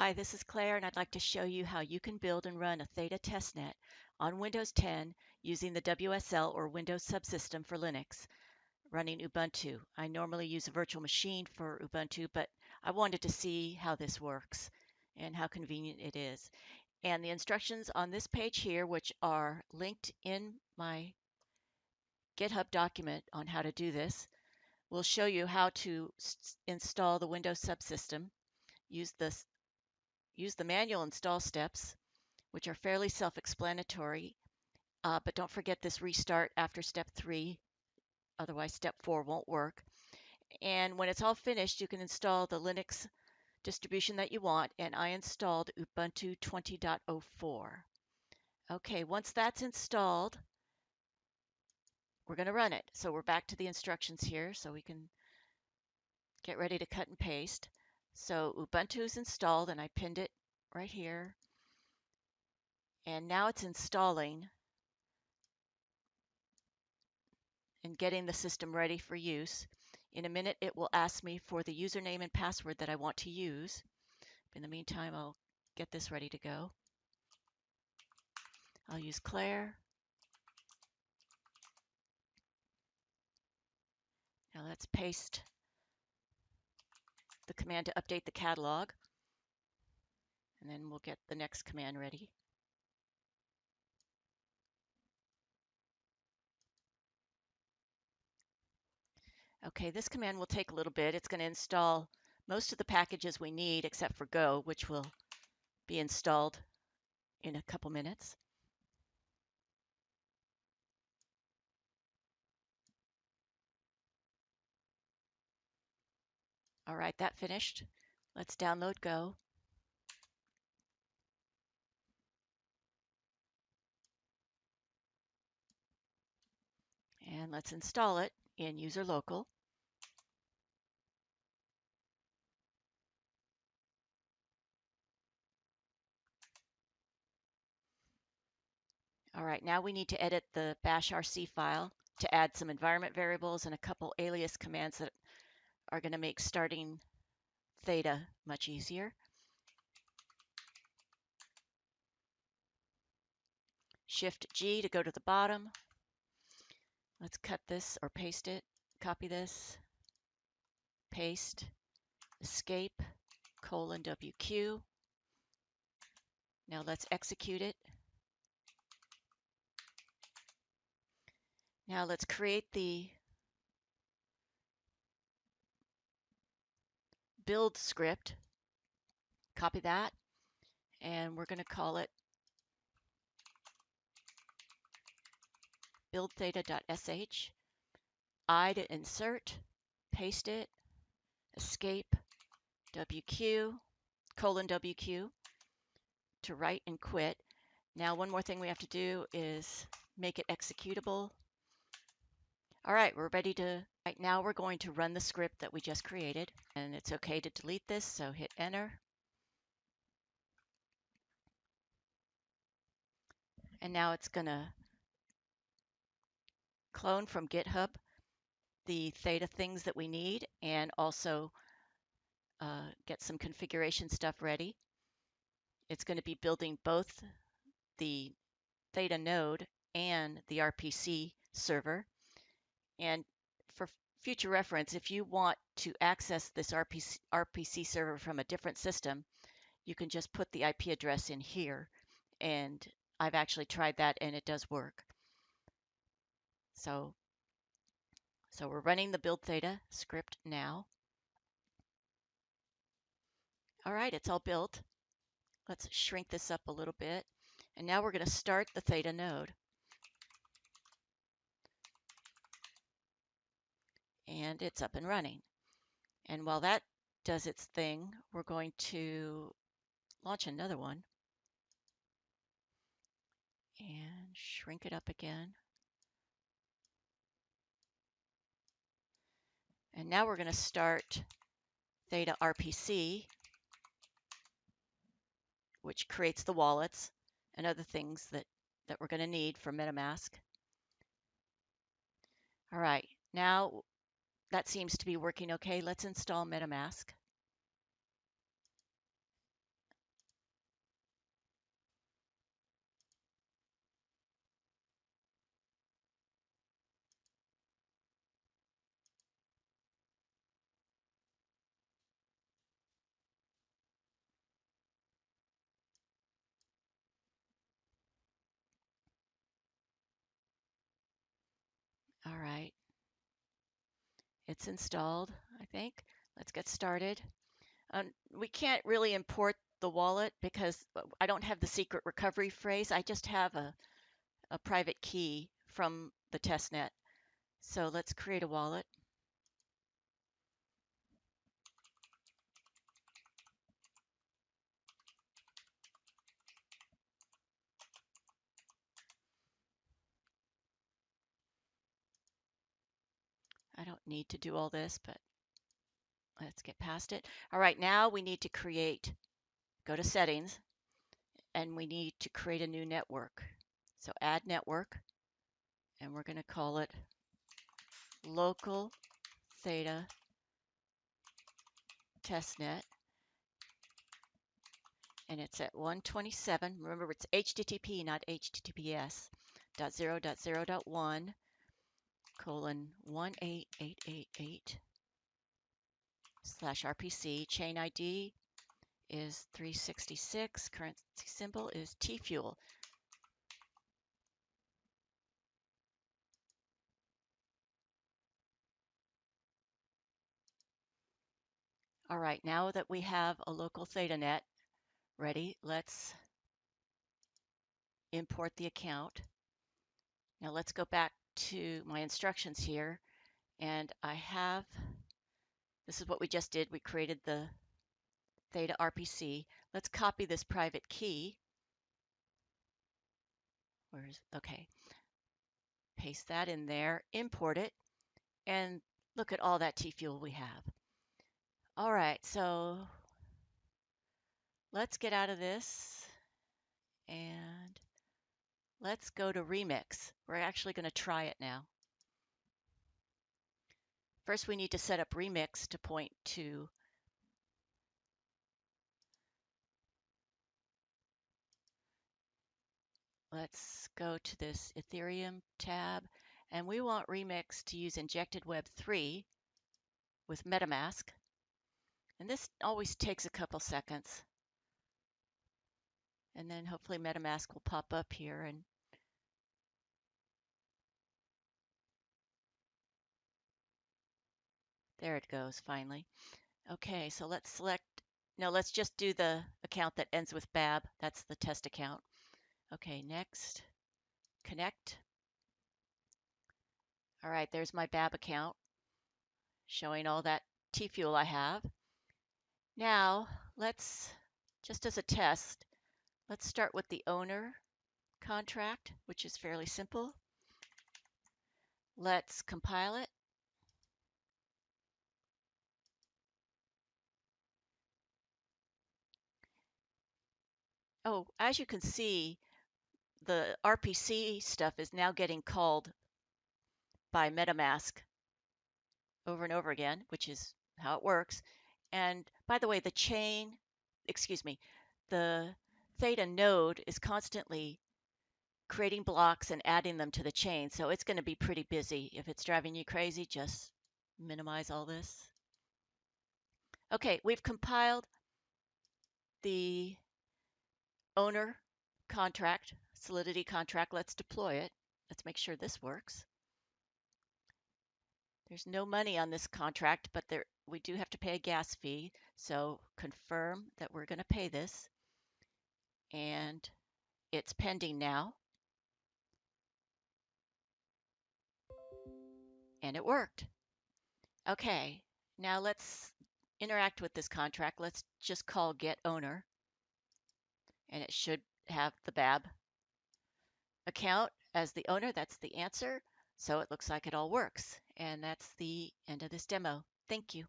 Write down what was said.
Hi, this is Claire, and I'd like to show you how you can build and run a Theta testnet on Windows 10 using the WSL or Windows Subsystem for Linux, running Ubuntu. I normally use a virtual machine for Ubuntu, but I wanted to see how this works and how convenient it is. And the instructions on this page here, which are linked in my GitHub document on how to do this, will show you how to install the Windows Subsystem, use the manual install steps, which are fairly self-explanatory, but don't forget this restart after step 3, otherwise step 4 won't work. And when it's all finished, you can install the Linux distribution that you want, and I installed Ubuntu 20.04. Okay, once that's installed, we're going to run it. So we're back to the instructions here, so we can get ready to cut and paste. So Ubuntu is installed, and I pinned it right here. And now it's installing and getting the system ready for use. In a minute, it will ask me for the username and password that I want to use. In the meantime, I'll get this ready to go. I'll use Claire. Now let's paste the command to update the catalog, and then we'll get the next command ready. Okay, this command will take a little bit. It's going to install most of the packages we need except for Go, which will be installed in a couple minutes. All right, that finished. Let's download Go. And let's install it in user local. All right, now we need to edit the bash RC file to add some environment variables and a couple alias commands that are going to make starting Theta much easier. Shift G to go to the bottom. Let's cut this or paste it. Copy this, paste, escape, :WQ. Now let's execute it. Now let's create the build script. Copy that, and we're going to call it buildtheta.sh. I to insert, paste it, escape, WQ, :WQ to write and quit. Now, one more thing we have to do is make it executable. All right, we're ready to, right now we're going to run the script that we just created, and it's okay to delete this, so hit enter. And now it's gonna clone from GitHub the Theta things that we need and also get some configuration stuff ready. It's going to be building both the Theta node and the RPC server. And for future reference, if you want to access this RPC server from a different system, you can just put the IP address in here. And I've actually tried that and it does work. So we're running the build Theta script now. All right, it's all built. Let's shrink this up a little bit. And now we're going to start the Theta node. And it's up and running. And while that does its thing, we're going to launch another one and shrink it up again. And now we're going to start Theta RPC, which creates the wallets and other things that we're going to need for Metamask. All right, now that seems to be working okay. Let's install Metamask. It's installed, I think. Let's get started. We can't really import the wallet because I don't have the secret recovery phrase. I just have a private key from the testnet. So let's create a wallet. I don't need to do all this, but let's get past it. All right, now we need to go to settings, and we need to create a new network. So add network, and we're going to call it local Theta testnet, and it's at 127. Remember, it's HTTP, not HTTPS. .0.0.1 colon 18888 / RPC. Chain ID is 366. Currency symbol is T-Fuel. All right, now that we have a local ThetaNet ready, let's import the account. Now let's go back to my instructions here, and this is what we just did. We created the Theta RPC. Let's copy this private key. Okay. Paste that in there, import it, and look at all that T-Fuel we have. All right, so let's get out of this and let's go to Remix. We're actually going to try it now. First, we need to set up Remix to point to let's go to this Ethereum tab, and we want Remix to use Injected Web 3 with Metamask. And this always takes a couple seconds. And then hopefully Metamask will pop up here, and there it goes finally. Okay, so let's just do the account that ends with BAB. That's the test account. Okay, next, connect. All right, there's my BAB account showing all that T-Fuel I have. Now, just as a test, let's start with the owner contract, which is fairly simple. Let's compile it. Oh, as you can see, the RPC stuff is now getting called by Metamask over and over again, which is how it works. And by the way, the Theta node is constantly creating blocks and adding them to the chain. So it's going to be pretty busy. If it's driving you crazy, just minimize all this. Okay, we've compiled the owner contract, Solidity contract. Let's deploy it. Let's make sure this works. There's no money on this contract, but we do have to pay a gas fee. So confirm that we're going to pay this. And it's pending now. And it worked. Okay, now let's interact with this contract. Let's just call get owner, and it should have the BAB account as the owner. That's the answer. So it looks like it all works. And that's the end of this demo. Thank you.